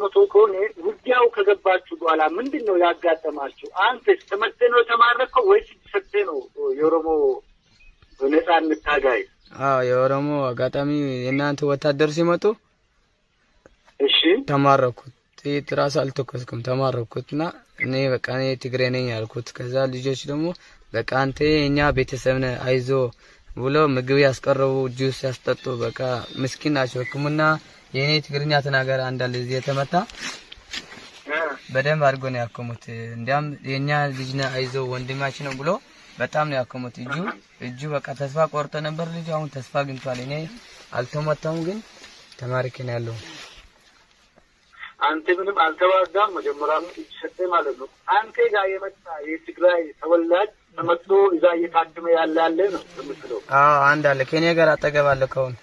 ፎቶ ከሆነ ውጊያው ከገባችሁ በኋላ ምንድነው ያጋጠማችሁ? አንተስ ተመተህ ነው ተማረከው ወይስ ተሰጥተህ ነው የኦሮሞ ነጻነት ታጋይ? የኦሮሞ አጋጣሚ የናንተ ወታደር ሲመጡ እሺ ተማረኩት። ጥይት ራስ አልተኮስኩም ተማረኩትና እኔ በቃ እኔ ትግሬ ነኝ ያልኩት። ከዛ ልጆች ደግሞ በቃ አንተ የኛ ቤተሰብ ነህ አይዞ ብሎ ምግብ ያስቀረቡ ጁስ ያስጠጡ። በቃ ምስኪን ናቸው። ህክምና የኔ ትግርኛ ተናገር አንዳንድ ጊዜ የተመታ በደንብ አድርጎ ነው ያከሙት። እንዲያም የኛ ልጅ ነህ አይዞ ወንድማችን ነው ብሎ በጣም ነው ያከሙት። እጁ በቃ ተስፋ ቆርጦ ነበር ልጅ አሁን ተስፋ አግኝቷል። እኔ አልተመታሁም ግን ተማሪክ ነው ያለው። አንተ ምንም አልተዋጋም መጀመሪያም ተሰጠ ማለት ነው። አንተ ጋር የመጣ የትግራይ ተወላጅ ተመቶ እዛ እየታከመ ያለ ነው የምትለው? አንድ አለ ከኔ ጋር አጠገባለ ከሆነ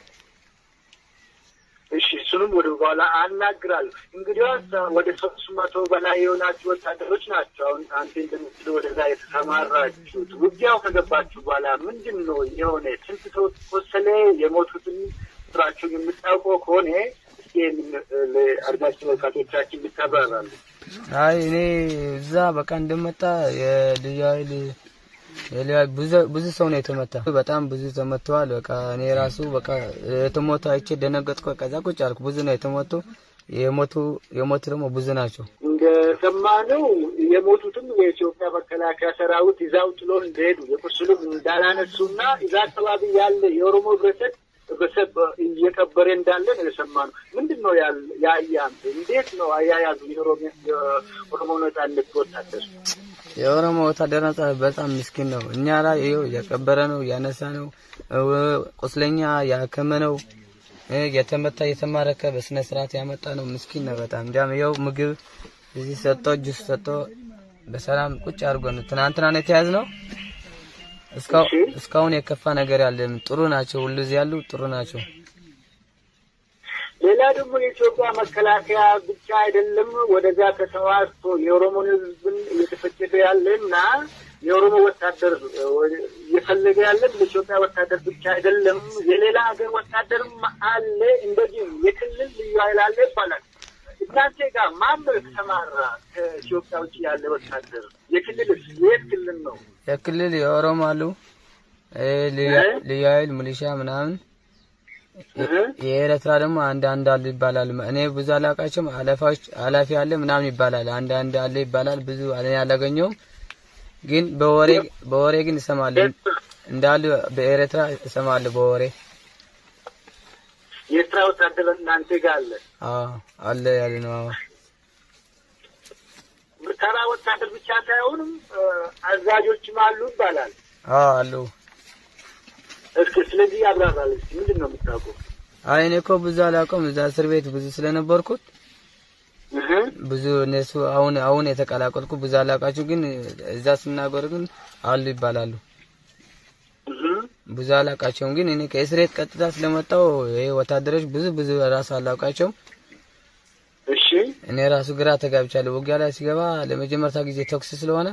እሺ እሱንም ወደ በኋላ አናግራለሁ። እንግዲህ ወደ 300 በላይ የሆናችሁ ወታደሮች ናቸው አሁን አንተ እንደምትለው ወደዛ የተሰማራችሁት። ውጊያው ከገባችሁ በኋላ ምንድነው የሆነ ስንት ሰው ቆሰለ? የሞቱትን ስራችሁ የምታውቀው ከሆነ ለአርጋጭ ወጣቶቻችን ቢታበራሉ። እኔ እዛ በቃ እንደመጣ ብዙ ሰው ነው የተመታ። በጣም ብዙ ተመተዋል። በቃ እኔ ራሱ በቃ የተመቱ አይቼ ደነገጥኩ። ከዛ ቁጭ አልኩ። ብዙ ነው የተመቱ። የሞቱ ደግሞ ብዙ ናቸው። እንደሰማነው የሞቱትም የኢትዮጵያ መከላከያ ሰራዊት ይዛው ጥሎ እንደሄዱ የቁስሉም እንዳላነሱና እዛ አካባቢ ያለ የኦሮሞ ህብረተሰብ እየቀበረ እንዳለ ነው የሰማነው። ምንድነው ያያንተ እንዴት ነው አያያዙ? የኦሮሞ ነጻነት ወታደር የኦሮሞ ወታደር በጣም ምስኪን ነው። እኛ ላይ እየቀበረ ነው ያነሳ ነው ቁስለኛ ያከመ ነው የተመታ የተማረከ በስነ ስርዓት ያመጣ ነው። ምስኪን ነው በጣም። እንዲያም ምግብ እዚህ ሰጥቶ ጁስ ሰጥቶ በሰላም ቁጭ አድርጎ ነው ትናንትና ነው የተያዝነው። እስካሁን የከፋ ነገር ያለም ጥሩ ናቸው። ሁሉ እዚህ ያሉ ጥሩ ናቸው። ሌላ ደግሞ የኢትዮጵያ መከላከያ ብቻ አይደለም ወደዛ ተሰዋስቶ የኦሮሞን ህዝብን እየተፈጨደ ያለና የኦሮሞ ወታደር እየፈለገ ያለ የኢትዮጵያ ወታደር ብቻ አይደለም የሌላ ሀገር ወታደርም አለ። እንደዚህ የክልል ልዩ ኃይል አለ ይባላል። እናንተ ጋር ማን ተሰማራ? ከኢትዮጵያ ውጭ ያለ ወታደር የክልልስ የት ክልል ነው? የክልል የኦሮሞ አሉ ልዩ ኃይል ሚሊሻ ምናምን። የኤርትራ ደግሞ አንድ አሉ ይባላል። እኔ ብዙ አላውቃቸውም። አላፊ አለ ምናምን ይባላል። አንድ አለ ይባላል። ብዙ አላገኘውም ግን በወሬ ግን እሰማለሁ እንዳሉ በኤርትራ እሰማለሁ በወሬ። የኤርትራ ወታደር እናንተ ጋር አለ? አለ ያለ ነው። ተራ ወታደር ብቻ ሳይሆንም አዛዦችም አሉ ይባላል። አሉ። እስኪ ስለዚህ ያብራራል። ምንድነው የምታውቀው? እኔ እኮ ብዙ አላውቅም። እዛ እስር ቤት ብዙ ስለነበርኩት ብዙ እነሱ አሁን የተቀላቀልኩ ብዙ አላውቃቸው ግን እዛ ስናገር ግን አሉ ይባላሉ። ብዙ አላውቃቸውም ግን እኔ ከእስር ቤት ቀጥታ ስለመጣው ወታደሮች ብዙ ራስ አላውቃቸውም። እሺ እኔ ራሱ ግራ ተጋብቻለሁ። ውጊያ ላይ ሲገባ ለመጀመሪያ ጊዜ ተኩስ ስለሆነ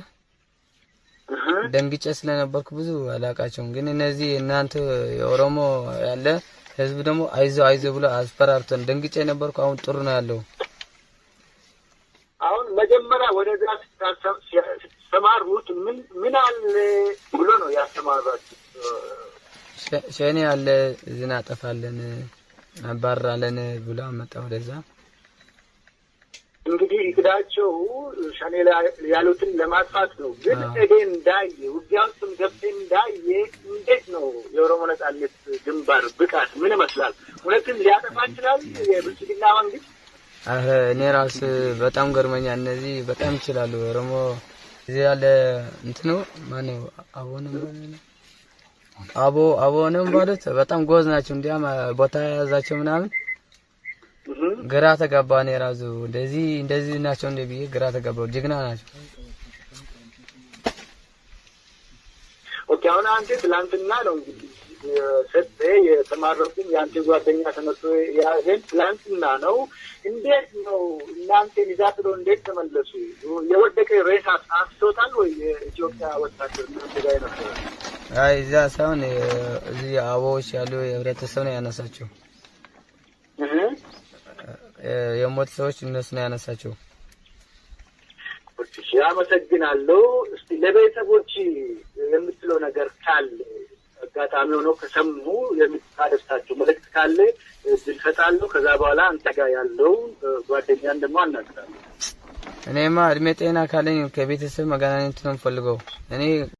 ደንግጬ ስለነበርኩ ብዙ አላውቃቸውም። ግን እነዚህ እናንተ የኦሮሞ ያለ ህዝብ ደግሞ አይዞ ብሎ አስፈራርቶን ደንግጬ ነበርኩ። አሁን ጥሩ ነው ያለው። አሁን መጀመሪያ ወደዛ ስትሰማሩት ምን አለ ብሎ ነው ያስተማራችሁ? ሸኔ አለ ዝና ጠፋለን አባራለን ብሎ አመጣ ወደዛ። እንግዲህ እቅዳቸው ሸኔ ያሉትን ለማጥፋት ነው። ግን እንዳየ ውጊያውም ገብቶ እንዳየ እንዴት ነው የኦሮሞ ነጻነት ግንባር ብቃት ምን ይመስላል? እውነትም ሊያጠፋ ይችላል የብልጽግና መንግስት? እኔ ራስ በጣም ገርመኛል። እነዚህ በጣም ይችላሉ። ኦሮሞ እዚህ ያለ እንትኑ ማነው አቦንም ማለት በጣም ጎዝ ናቸው። እንዲያም ቦታ ያዛቸው ምናምን ግራ ተጋባ። እኔ ራሱ እንደዚህ ናቸው እንደ ብዬ ግራ ተጋባው። ጀግና ናቸው። ኦኬ አሁን አንተ ትላንትና ነው እንግዲህ ሰጠ የተማረኩኝ የአንተ ጓደኛ ተነስቶ ያዘን ትላንትና ነው። እንዴት ነው እናንተ ይዛጥሎ እንዴት ተመለሱ? የወደቀ ሬሳ አንስቶታል ወይ የኢትዮጵያ ወታደር እናንተ ጋር ነበር? እዛ ሳይሆን እዚህ አበቦች ያሉ የህብረተሰብ ነው ያነሳቸው። የሞት ሰዎች እነሱ ነው ያነሳቸው። እሺ አመሰግናለሁ። እስቲ ለቤተሰቦች የምትለው ነገር ካለ አጋጣሚ ሆኖ ከሰሙ የምታደርሳቸው መልእክት ካለ እንሰጣለሁ። ከዛ በኋላ አንተ ጋር ያለው ጓደኛን ደግሞ አናግራለሁ። እኔማ እድሜ ጤና ካለኝ ከቤተሰብ መገናኘት ነው ፈልገው እኔ